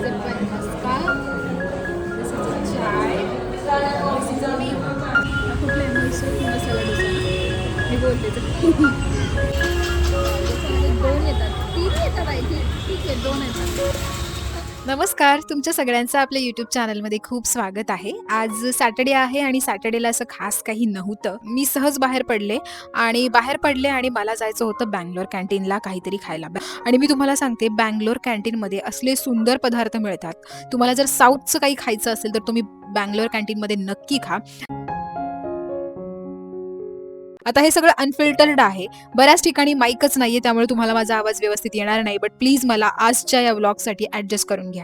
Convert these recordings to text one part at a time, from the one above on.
One मस्का, दिस is a chai, this is a मी कुठला आहे म्हैसूर मसाला डोसा मी बोलते याच्यामध्ये 2 येतात 3 येतात आय थिंक ठीक आहे 2 येतात. नमस्कार, तुमच्या सगळ्यांचं आपल्या यूट्यूब चॅनलमध्ये खूप स्वागत आहे. आज सॅटर्डे आहे आणि सॅटर्डेला असं खास काही नव्हतं. मी सहज बाहेर पडले आणि मला जायचं होतं बँगलोर कॅन्टीनला काहीतरी खायला. आणि मी तुम्हाला सांगते बँगलोर कॅन्टीनमध्ये असले सुंदर पदार्थ मिळतात. तुम्हाला जर साऊथचं काही खायचं असेल तर तुम्ही बँगलोर कॅन्टीनमध्ये नक्की खा. आता हे सगळं अनफिल्टर्ड आहे. बऱ्याच ठिकाणी माईकच नाहीये त्यामुळे तुम्हाला माझा आवाज व्यवस्थित येणार नाही. बट प्लीज मला आजच्या या व्लॉगसाठी ॲडजस्ट करून घ्या.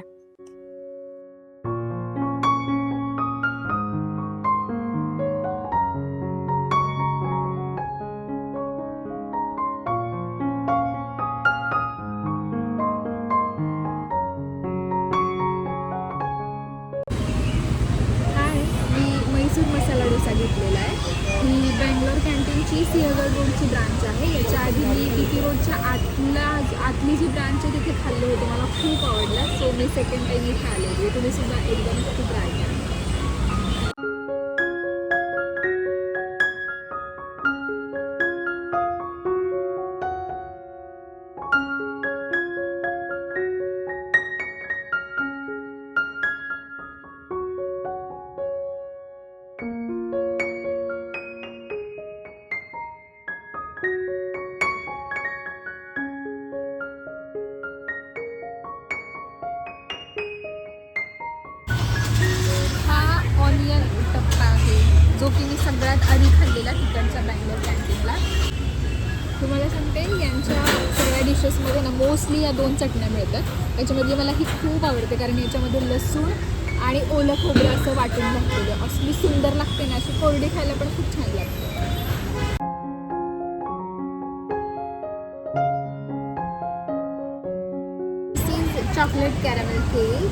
हाय, मी म्हैसूर मसाला डोसा घेतलेला आहे. ही बँगलोर कॅन्टीनची सिंहगड रोडची ब्रांच आहे. याच्या आधी मी DP रोडच्या आतली जी ब्रांच आहे तिथे खाल्लं होतं. मला खूप आवडलं. सो मी सेकंड टाईम इथे आलेली. तुम्ही सुद्धा एकदम खूप ट्राय करा. हा ऑनियन उत्तप्पा आहे जो की मी सगळ्यात आधी खाल्लेला तिकडच्या बँगलोर कॅन्टीनला. तुम्हाला सांगते यांच्या सगळ्या डिशेसमध्ये ना मोस्टली या 2 चटण्या मिळतात. त्याच्यामधली मला ही खूप आवडते कारण याच्यामध्ये लसूण आणि ओलं खोबरं असं वाटून घातलेलं असली सुंदर लागते ना. अशी कोरडी खायला पण खूप छान लागते. Chocolate caramel cake,